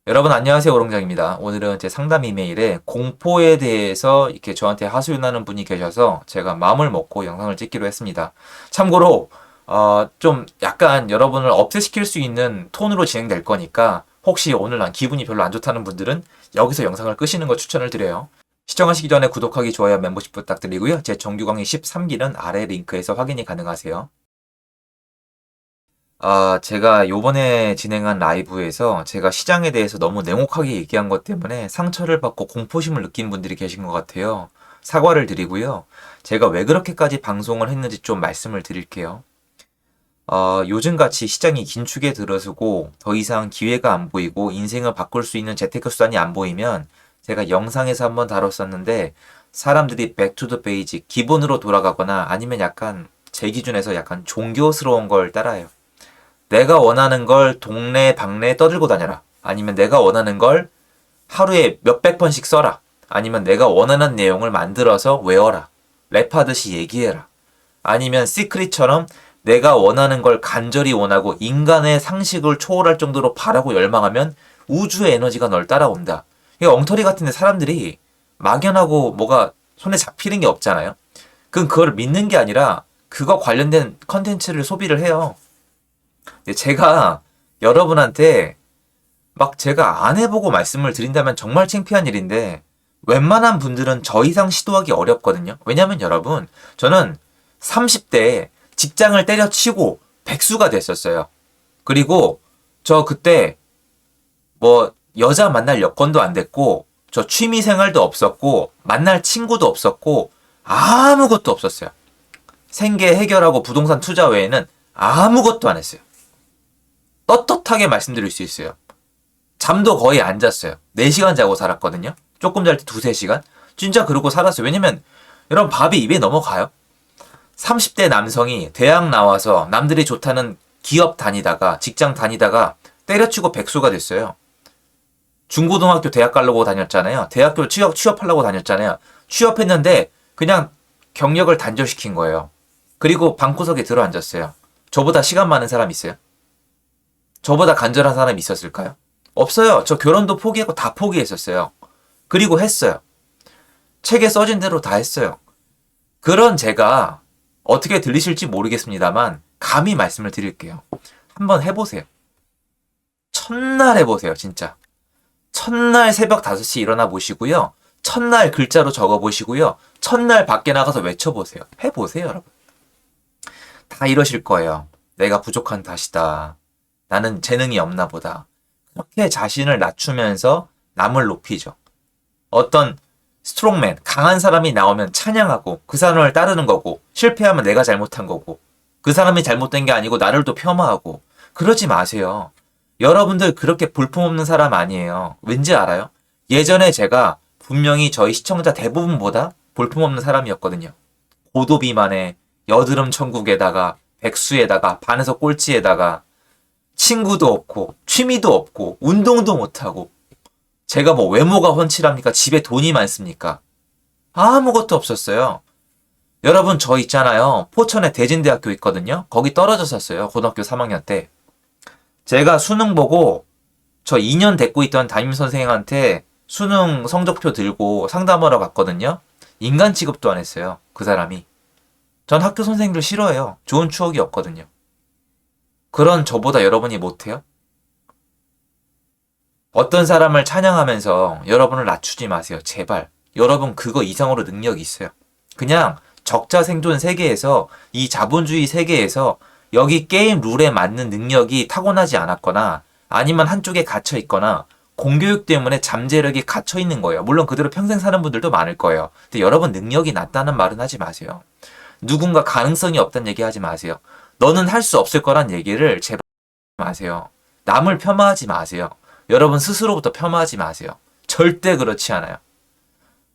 여러분 안녕하세요. 오롱장입니다. 오늘은 제 상담 이메일에 공포에 대해서 이렇게 저한테 하소연하는 분이 계셔서 제가 마음을 먹고 영상을 찍기로 했습니다. 참고로 좀 약간 여러분을 업셋시킬 수 있는 톤으로 진행될 거니까 혹시 오늘 난 기분이 별로 안 좋다는 분들은 여기서 영상을 끄시는 거 추천을 드려요. 시청하시기 전에 구독하기, 좋아요, 멤버십 부탁드리고요. 제 정규 강의 13기는 아래 링크에서 확인이 가능하세요. 제가 요번에 진행한 라이브에서 제가 시장에 대해서 너무 냉혹하게 얘기한 것 때문에 상처를 받고 공포심을 느낀 분들이 계신 것 같아요. 사과를 드리고요. 제가 왜 그렇게까지 방송을 했는지 좀 말씀을 드릴게요. 요즘같이 시장이 긴축에 들어서고 더 이상 기회가 안 보이고 인생을 바꿀 수 있는 재테크 수단이 안 보이면 제가 영상에서 한번 다뤘었는데 사람들이 백투더 베이직, 기본으로 돌아가거나 아니면 약간 제 기준에서 약간 종교스러운 걸 따라해요. 내가 원하는 걸 동네 방네에 떠들고 다녀라. 아니면 내가 원하는 걸 하루에 몇백 번씩 써라. 아니면 내가 원하는 내용을 만들어서 외워라. 랩하듯이 얘기해라. 아니면 시크릿처럼 내가 원하는 걸 간절히 원하고 인간의 상식을 초월할 정도로 바라고 열망하면 우주의 에너지가 널 따라온다. 이 엉터리 같은데 사람들이 막연하고 뭐가 손에 잡히는 게 없잖아요. 그걸 믿는 게 아니라 그거 관련된 컨텐츠를 소비를 해요. 제가 여러분한테 막 제가 안 해보고 말씀을 드린다면 정말 창피한 일인데 웬만한 분들은 저 이상 시도하기 어렵거든요. 왜냐면 여러분, 저는 30대에 직장을 때려치고 백수가 됐었어요. 그리고 저 그때 뭐 여자 만날 여건도 안 됐고 저 취미 생활도 없었고 만날 친구도 없었고 아무것도 없었어요. 생계 해결하고 부동산 투자 외에는 아무것도 안 했어요. 떳떳하게 말씀드릴 수 있어요. 잠도 거의 안 잤어요. 4시간 자고 살았거든요. 조금 잘 때 2, 3시간. 진짜 그러고 살았어요. 왜냐면 여러분 밥이 입에 넘어가요. 30대 남성이 대학 나와서 남들이 좋다는 기업 다니다가 직장 다니다가 때려치고 백수가 됐어요. 중고등학교 대학 가려고 다녔잖아요. 대학교 취업하려고 다녔잖아요. 취업했는데 그냥 경력을 단절시킨 거예요. 그리고 방구석에 들어앉았어요. 저보다 시간 많은 사람 있어요? 저보다 간절한 사람이 있었을까요? 없어요. 저 결혼도 포기하고 다 포기했었어요. 그리고 했어요. 책에 써진 대로 다 했어요. 그런 제가 어떻게 들리실지 모르겠습니다만 감히 말씀을 드릴게요. 한번 해보세요. 첫날 해보세요. 진짜. 첫날 새벽 5시 일어나 보시고요. 첫날 글자로 적어 보시고요. 첫날 밖에 나가서 외쳐보세요. 해보세요, 여러분. 다 이러실 거예요. 내가 부족한 탓이다. 나는 재능이 없나 보다. 그렇게 자신을 낮추면서 남을 높이죠. 어떤 스트롱맨, 강한 사람이 나오면 찬양하고 그 사람을 따르는 거고 실패하면 내가 잘못한 거고 그 사람이 잘못된 게 아니고 나를 또 폄하하고 그러지 마세요. 여러분들 그렇게 볼품없는 사람 아니에요. 왠지 알아요? 예전에 제가 분명히 저희 시청자 대부분보다 볼품없는 사람이었거든요. 고도비만에 여드름 천국에다가 백수에다가 반에서 꼴찌에다가 친구도 없고 취미도 없고 운동도 못하고 제가 뭐 외모가 훤칠합니까? 집에 돈이 많습니까? 아무것도 없었어요. 여러분 저 있잖아요. 포천에 대진대학교 있거든요. 거기 떨어졌었어요. 고등학교 3학년 때. 제가 수능 보고 저 2년 데리고 있던 담임선생님한테 수능 성적표 들고 상담하러 갔거든요. 인간 취급도 안 했어요. 그 사람이. 전 학교 선생님들 싫어해요. 좋은 추억이 없거든요. 그런 저보다 여러분이 못해요? 어떤 사람을 찬양하면서 여러분을 낮추지 마세요. 제발. 여러분 그거 이상으로 능력이 있어요. 그냥 적자 생존 세계에서 이 자본주의 세계에서 여기 게임 룰에 맞는 능력이 타고나지 않았거나 아니면 한쪽에 갇혀 있거나 공교육 때문에 잠재력이 갇혀 있는 거예요. 물론 그대로 평생 사는 분들도 많을 거예요. 근데 여러분 능력이 낮다는 말은 하지 마세요. 누군가 가능성이 없다는 얘기 하지 마세요. 너는 할 수 없을 거란 얘기를 제발 마세요. 남을 폄하하지 마세요. 여러분 스스로부터 폄하하지 마세요. 절대 그렇지 않아요.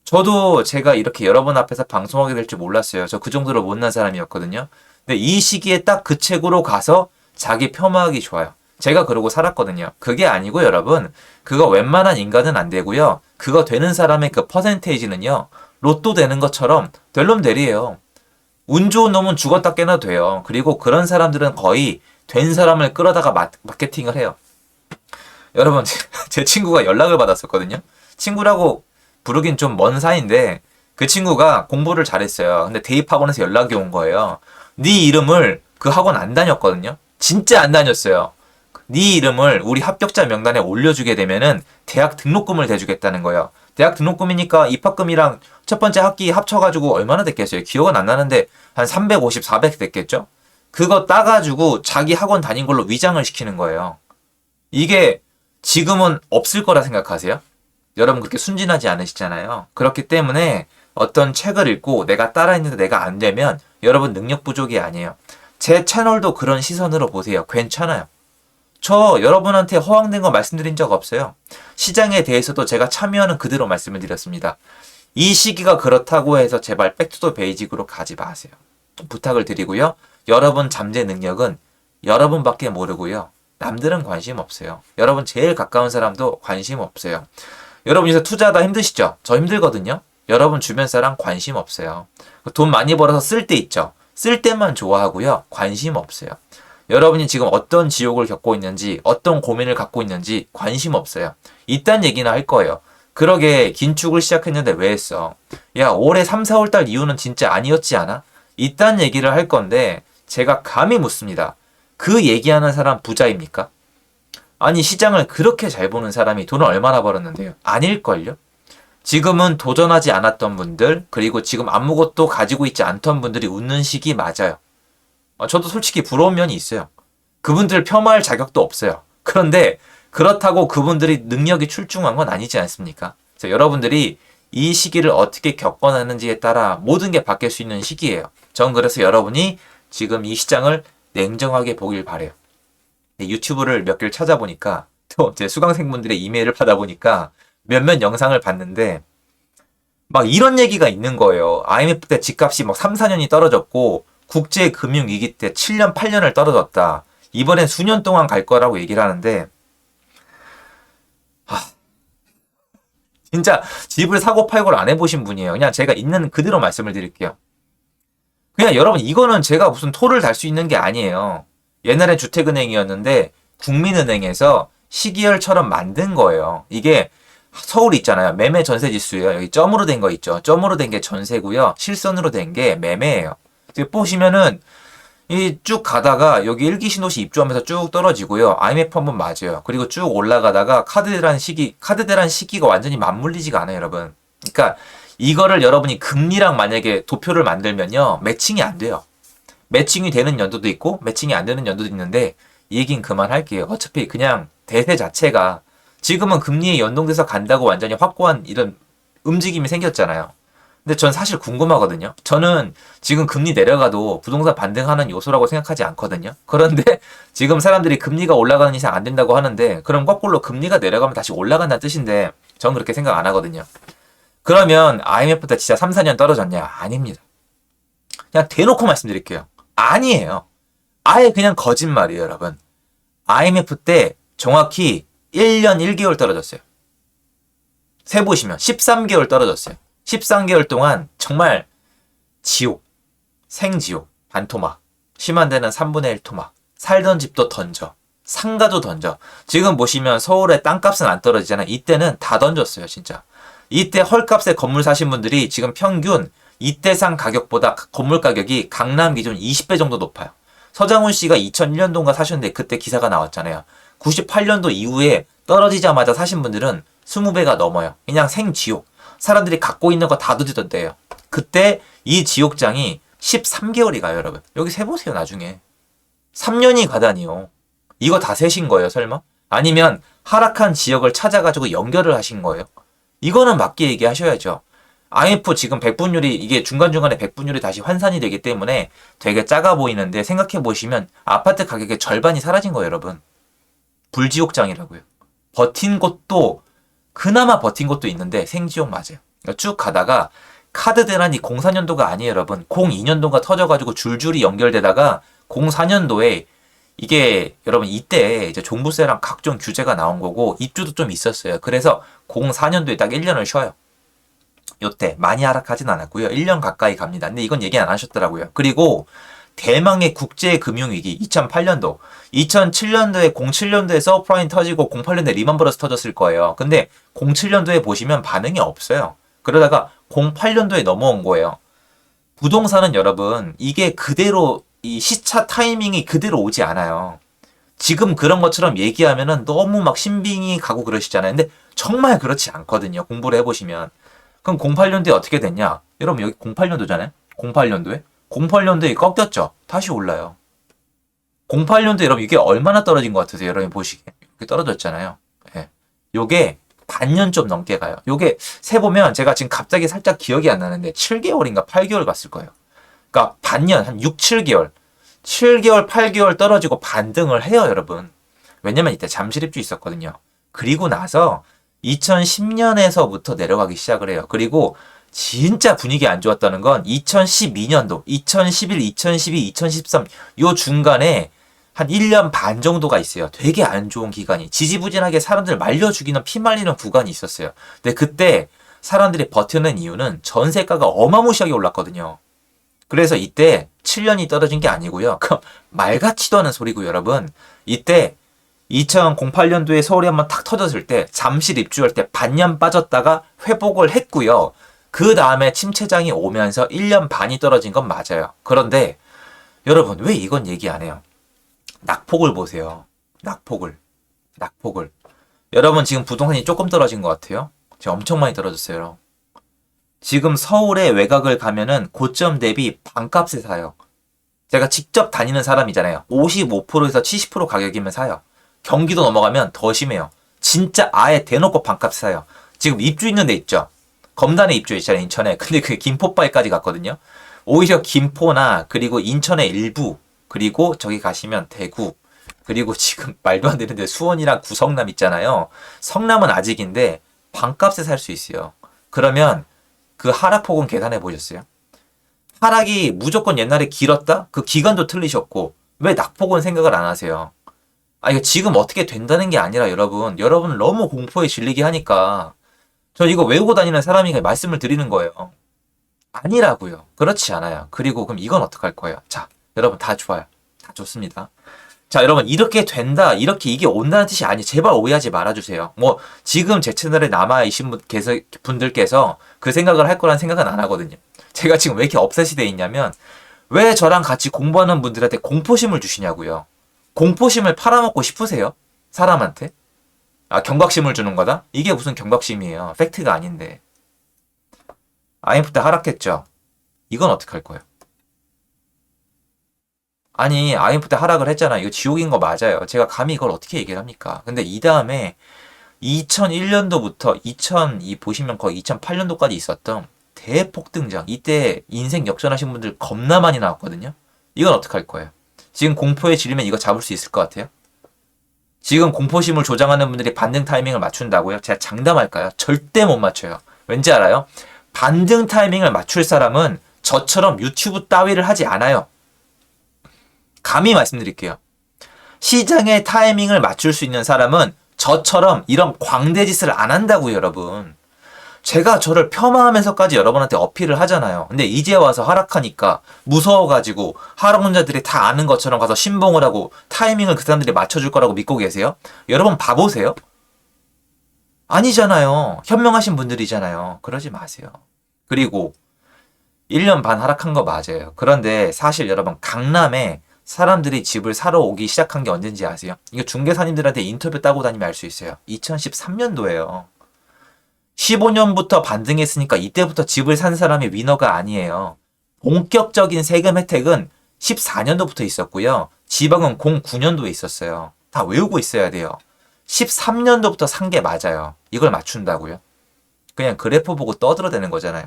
저도 제가 이렇게 여러분 앞에서 방송하게 될 줄 몰랐어요. 저 그 정도로 못난 사람이었거든요. 근데 이 시기에 딱 그 책으로 가서 자기 폄하하기 좋아요. 제가 그러고 살았거든요. 그게 아니고 여러분, 그거 웬만한 인간은 안 되고요. 그거 되는 사람의 그 퍼센테이지는요. 로또 되는 것처럼 될 놈 되리에요. 운 좋은 놈은 죽었다 깨나 돼요. 그리고 그런 사람들은 거의 된 사람을 끌어다가 마케팅을 해요. 여러분, 제 친구가 연락을 받았었거든요. 친구라고 부르긴 좀 먼 사이인데 그 친구가 공부를 잘했어요. 근데 대입학원에서 연락이 온 거예요. 네 이름을 그 학원 안 다녔거든요. 진짜 안 다녔어요. 네 이름을 우리 합격자 명단에 올려주게 되면은 대학 등록금을 대주겠다는 거예요. 대학 등록금이니까 입학금이랑 첫 번째 학기 합쳐가지고 얼마나 됐겠어요? 기억은 안 나는데 한 350, 400 됐겠죠? 그거 따가지고 자기 학원 다닌 걸로 위장을 시키는 거예요. 이게 지금은 없을 거라 생각하세요? 여러분 그렇게 순진하지 않으시잖아요. 그렇기 때문에 어떤 책을 읽고 내가 따라했는데 내가 안 되면 여러분 능력 부족이 아니에요. 제 채널도 그런 시선으로 보세요. 괜찮아요. 저 여러분한테 허황된 거 말씀드린 적 없어요. 시장에 대해서도 제가 참여하는 그대로 말씀을 드렸습니다. 이 시기가 그렇다고 해서 제발 백투더 베이직으로 가지 마세요. 부탁을 드리고요. 여러분 잠재 능력은 여러분밖에 모르고요. 남들은 관심 없어요. 여러분 제일 가까운 사람도 관심 없어요. 여러분 요새 투자하다 힘드시죠? 저 힘들거든요. 여러분 주변 사람 관심 없어요. 돈 많이 벌어서 쓸 때 있죠. 쓸 때만 좋아하고요. 관심 없어요. 여러분이 지금 어떤 지옥을 겪고 있는지, 어떤 고민을 갖고 있는지 관심 없어요. 이딴 얘기나 할 거예요. 그러게 긴축을 시작했는데 왜 했어? 야, 올해 3, 4월 달 이후는 진짜 아니었지 않아? 이딴 얘기를 할 건데 제가 감히 묻습니다. 그 얘기하는 사람 부자입니까? 아니 시장을 그렇게 잘 보는 사람이 돈을 얼마나 벌었는데요? 아닐걸요? 지금은 도전하지 않았던 분들 그리고 지금 아무것도 가지고 있지 않던 분들이 웃는 시기 맞아요. 저도 솔직히 부러운 면이 있어요. 그분들 폄하할 자격도 없어요. 그런데 그렇다고 그분들이 능력이 출중한 건 아니지 않습니까? 그래서 여러분들이 이 시기를 어떻게 겪어내는지에 따라 모든 게 바뀔 수 있는 시기예요. 전 그래서 여러분이 지금 이 시장을 냉정하게 보길 바래요. 유튜브를 몇 개를 찾아보니까 또 제 수강생분들의 이메일을 받아보니까 몇몇 영상을 봤는데 막 이런 얘기가 있는 거예요. IMF 때 집값이 막 3, 4년이 떨어졌고 국제금융위기 때 7년, 8년을 떨어졌다. 이번엔 수년 동안 갈 거라고 얘기를 하는데 진짜 집을 사고 팔고를 안 해보신 분이에요. 그냥 제가 있는 그대로 말씀을 드릴게요. 그냥 여러분 이거는 제가 무슨 토를 달 수 있는 게 아니에요. 옛날엔 주택은행이었는데 국민은행에서 시기열처럼 만든 거예요. 이게 서울 있잖아요. 매매 전세 지수예요. 여기 점으로 된 거 있죠. 점으로 된 게 전세고요. 실선으로 된 게 매매예요. 보시면은 이 쭉 가다가 여기 일기 신도시 입주하면서 쭉 떨어지고요. IMF 한번 맞아요. 그리고 쭉 올라가다가 카드대란 시기가 완전히 맞물리지가 않아요, 여러분. 그러니까 이거를 여러분이 금리랑 만약에 도표를 만들면요. 매칭이 안 돼요. 매칭이 되는 연도도 있고 매칭이 안 되는 연도도 있는데 이 얘기는 그만할게요. 어차피 그냥 대세 자체가 지금은 금리에 연동돼서 간다고 완전히 확고한 이런 움직임이 생겼잖아요. 근데 전 사실 궁금하거든요. 저는 지금 금리 내려가도 부동산 반등하는 요소라고 생각하지 않거든요. 그런데 지금 사람들이 금리가 올라가는 이상 안 된다고 하는데 그럼 거꾸로 금리가 내려가면 다시 올라간다는 뜻인데 전 그렇게 생각 안 하거든요. 그러면 IMF 때 진짜 3, 4년 떨어졌냐? 아닙니다. 그냥 대놓고 말씀드릴게요. 아니에요. 아예 그냥 거짓말이에요, 여러분. IMF 때 정확히 1년 1개월 떨어졌어요. 세보시면 13개월 떨어졌어요. 13개월 동안 정말 지옥, 생지옥, 반토막, 심한 데는 3분의 1 토막, 살던 집도 던져, 상가도 던져. 지금 보시면 서울의 땅값은 안 떨어지잖아요. 이때는 다 던졌어요, 진짜. 이때 헐값에 건물 사신 분들이 지금 평균 이때 산 가격보다 건물 가격이 강남 기준 20배 정도 높아요. 서장훈 씨가 2001년도인가 사셨는데 그때 기사가 나왔잖아요. 98년도 이후에 떨어지자마자 사신 분들은 20배가 넘어요. 그냥 생지옥. 사람들이 갖고 있는 거 다 던지던데요. 그때 이 지옥장이 13개월이 가요, 여러분. 여기 세보세요, 나중에. 3년이 가다니요. 이거 다 세신 거예요, 설마? 아니면 하락한 지역을 찾아가지고 연결을 하신 거예요? 이거는 맞게 얘기하셔야죠. IMF 지금 백분율이 이게 중간중간에 백분율이 다시 환산이 되기 때문에 되게 작아 보이는데 생각해 보시면 아파트 가격의 절반이 사라진 거예요, 여러분. 불지옥장이라고요. 버틴 곳도 그나마 버틴 곳도 있는데 생지옥 맞아요. 그러니까 쭉 가다가 카드 대란이 04년도가 아니에요, 여러분. 02년도가 터져가지고 줄줄이 연결되다가 04년도에 이게 여러분 이때 이제 종부세랑 각종 규제가 나온 거고 입주도 좀 있었어요. 그래서 04년도에 딱 1년을 쉬어요. 요때 많이 하락하진 않았고요. 1년 가까이 갑니다. 근데 이건 얘기 안 하셨더라고요. 그리고 대망의 국제금융위기 2008년도, 2007년도에 07년도에 서브프라임 터지고 08년도에 리먼브러스 터졌을 거예요. 근데 07년도에 보시면 반응이 없어요. 그러다가 08년도에 넘어온 거예요. 부동산은 여러분 이게 그대로 이 시차 타이밍이 그대로 오지 않아요. 지금 그런 것처럼 얘기하면은 너무 막 신빙이 가고 그러시잖아요. 근데 정말 그렇지 않거든요. 공부를 해보시면. 그럼 08년도에 어떻게 됐냐? 여러분 여기 08년도잖아요. 08년도에? 08년도에 꺾였죠. 다시 올라요. 08년도에 여러분 이게 얼마나 떨어진 것 같으세요? 여러분 보시기에. 이렇게 떨어졌잖아요. 예. 요게 반년 좀 넘게 가요. 요게 세보면 제가 지금 갑자기 살짝 기억이 안 나는데 7개월인가 8개월 갔을 거예요. 그러니까 반년, 한 6, 7개월. 7개월, 8개월 떨어지고 반등을 해요, 여러분. 왜냐면 이때 잠실입주 있었거든요. 그리고 나서 2010년에서부터 내려가기 시작을 해요. 그리고 진짜 분위기 안 좋았다는 건 2012년도, 2011, 2012, 2013, 요 중간에 한 1년 반 정도가 있어요. 되게 안 좋은 기간이. 지지부진하게 사람들 말려 죽이는 피 말리는 구간이 있었어요. 근데 그때 사람들이 버티는 이유는 전세가가 어마무시하게 올랐거든요. 그래서 이때 7년이 떨어진 게 아니고요. 그 말 같지도 않은 소리고 여러분. 이때 2008년도에 서울이 한번 탁 터졌을 때 잠실 입주할 때 반년 빠졌다가 회복을 했고요. 그 다음에 침체장이 오면서 1년 반이 떨어진 건 맞아요. 그런데 여러분 왜 이건 얘기 안 해요? 낙폭을 보세요. 낙폭을. 여러분 지금 부동산이 조금 떨어진 것 같아요. 지금 엄청 많이 떨어졌어요. 지금 서울의 외곽을 가면은 고점 대비 반값에 사요. 제가 직접 다니는 사람이잖아요. 55%에서 70% 가격이면 사요. 경기도 넘어가면 더 심해요. 진짜 아예 대놓고 반값 사요. 지금 입주 있는 데 있죠. 검단에 입주 있잖아요. 인천에. 근데 그게 김포바에까지 갔거든요. 오히려 김포나 그리고 인천의 일부 그리고 저기 가시면 대구 그리고 지금 말도 안 되는데 수원이랑 구성남 있잖아요. 성남은 아직인데 반값에 살 수 있어요. 그러면 그 하락폭은 계산해 보셨어요? 하락이 무조건 옛날에 길었다? 그 기간도 틀리셨고 왜 낙폭은 생각을 안 하세요? 아 이거 지금 어떻게 된다는 게 아니라 여러분 너무 공포에 질리게 하니까 저 이거 외우고 다니는 사람이니까 말씀을 드리는 거예요. 아니라고요. 그렇지 않아요. 그리고 그럼 이건 어떡할 거예요? 자, 여러분 다 좋아요. 다 좋습니다. 자, 여러분 이렇게 된다, 이렇게 이게 온다는 뜻이 아니. 제발 오해하지 말아주세요. 뭐 지금 제 채널에 남아있신 분들께서 그 생각을 할 거란 생각은 안 하거든요. 제가 지금 왜 이렇게 업셋이 돼 있냐면 왜 저랑 같이 공부하는 분들한테 공포심을 주시냐고요. 공포심을 팔아먹고 싶으세요? 사람한테? 아, 경각심을 주는 거다? 이게 무슨 경각심이에요. 팩트가 아닌데. IMF 때 하락했죠? 이건 어떡할 거예요? 아니, IMF 때 하락을 했잖아. 이거 지옥인 거 맞아요. 제가 감히 이걸 어떻게 얘기를 합니까? 근데 이 다음에 2001년도부터 보시면 거의 2008년도까지 있었던 대폭 등장. 이때 인생 역전하신 분들 겁나 많이 나왔거든요. 이건 어떡할 거예요? 지금 공포에 질리면 이거 잡을 수 있을 것 같아요? 지금 공포심을 조장하는 분들이 반등 타이밍을 맞춘다고요? 제가 장담할까요? 절대 못 맞춰요. 왠지 알아요? 반등 타이밍을 맞출 사람은 저처럼 유튜브 따위를 하지 않아요. 감히 말씀드릴게요. 시장의 타이밍을 맞출 수 있는 사람은 저처럼 이런 광대짓을 안 한다고요, 여러분. 제가 저를 폄하하면서까지 여러분한테 어필을 하잖아요. 근데 이제 와서 하락하니까 무서워가지고 하락론자들이 다 아는 것처럼 가서 신봉을 하고 타이밍을 그 사람들이 맞춰줄 거라고 믿고 계세요? 여러분 바보세요? 아니잖아요. 현명하신 분들이잖아요. 그러지 마세요. 그리고 1년 반 하락한 거 맞아요. 그런데 사실 여러분 강남에 사람들이 집을 사러 오기 시작한 게 언젠지 아세요? 이거 중개사님들한테 인터뷰 따고 다니면 알 수 있어요. 2013년도예요. 15년부터 반등했으니까 이때부터 집을 산 사람이 위너가 아니에요. 본격적인 세금 혜택은 14년도부터 있었고요. 지방은 09년도에 있었어요. 다 외우고 있어야 돼요. 13년도부터 산 게 맞아요. 이걸 맞춘다고요? 그냥 그래프 보고 떠들어대는 거잖아요.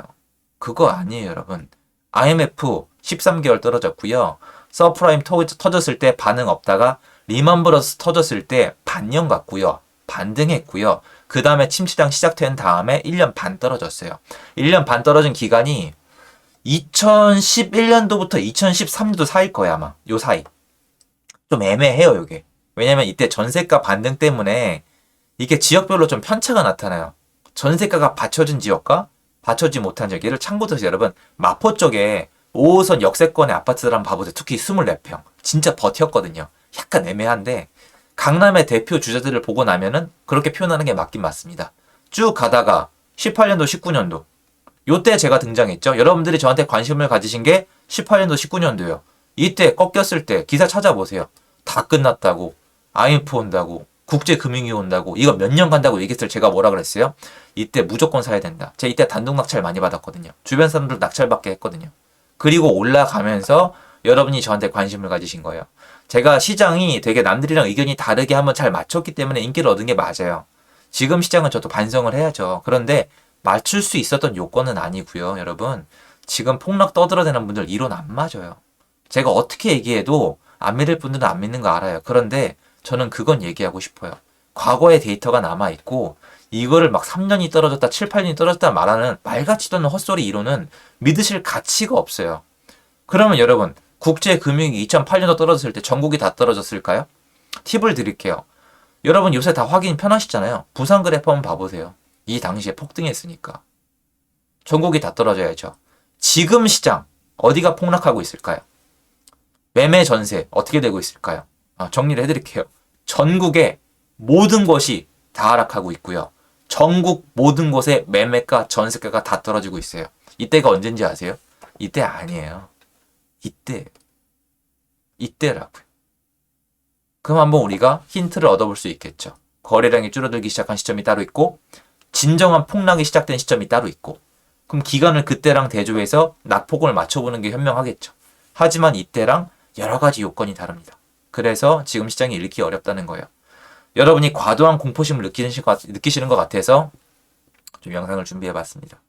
그거 아니에요, 여러분. IMF 13개월 떨어졌고요. 서프라임 터졌을 때 반응 없다가 리먼브러스 터졌을 때 반년 갔고요. 반등했고요. 그 다음에 침체장 시작된 다음에 1년 반 떨어졌어요. 1년 반 떨어진 기간이 2011년도부터 2013년도 사이일 거예요, 아마. 요 사이. 좀 애매해요, 이게. 왜냐면 이때 전세가 반등 때문에 이게 지역별로 좀 편차가 나타나요. 전세가가 받쳐진 지역과 받쳐지지 못한 지역. 예를 참고 들어서 여러분, 마포 쪽에 5호선 역세권의 아파트들 한번 봐보세요. 특히 24평. 진짜 버텼거든요. 약간 애매한데 강남의 대표 주자들을 보고 나면은 그렇게 표현하는 게 맞긴 맞습니다. 쭉 가다가 18년도, 19년도 요때 제가 등장했죠. 여러분들이 저한테 관심을 가지신 게 18년도, 19년도요. 이때 꺾였을 때 기사 찾아보세요. 다 끝났다고, IMF 온다고, 국제금융위 온다고, 이거 몇 년 간다고 얘기했을 때 제가 뭐라 그랬어요? 이때 무조건 사야 된다. 제가 이때 단독 낙찰 많이 받았거든요. 주변 사람들 낙찰받게 했거든요. 그리고 올라가면서 여러분이 저한테 관심을 가지신 거예요. 제가 시장이 되게 남들이랑 의견이 다르게 한번 잘 맞췄기 때문에 인기를 얻은 게 맞아요. 지금 시장은 저도 반성을 해야죠. 그런데 맞출 수 있었던 요건은 아니고요, 여러분. 지금 폭락 떠들어대는 분들 이론 안 맞아요. 제가 어떻게 얘기해도 안 믿을 분들은 안 믿는 거 알아요. 그런데 저는 그건 얘기하고 싶어요. 과거의 데이터가 남아있고 이거를 막 3년이 떨어졌다, 7, 8년이 떨어졌다 말하는 말 같지도 않은 헛소리 이론은 믿으실 가치가 없어요. 그러면 여러분, 국제금융이 2008년도 떨어졌을 때 전국이 다 떨어졌을까요? 팁을 드릴게요. 여러분 요새 다 확인 편하시잖아요. 부산 그래프 한번 봐보세요. 이 당시에 폭등했으니까. 전국이 다 떨어져야죠. 지금 시장 어디가 폭락하고 있을까요? 매매 전세 어떻게 되고 있을까요? 정리를 해드릴게요. 전국의 모든 것이 다 하락하고 있고요. 전국 모든 곳의 매매가 전세가가 다 떨어지고 있어요. 이때가 언젠지 아세요? 이때 아니에요. 이때라고요. 그럼 한번 우리가 힌트를 얻어볼 수 있겠죠. 거래량이 줄어들기 시작한 시점이 따로 있고 진정한 폭락이 시작된 시점이 따로 있고 그럼 기간을 그때랑 대조해서 낙폭을 맞춰보는 게 현명하겠죠. 하지만 이때랑 여러 가지 요건이 다릅니다. 그래서 지금 시장이 읽기 어렵다는 거예요. 여러분이 과도한 공포심을 느끼시는 것 같아서 좀 영상을 준비해봤습니다.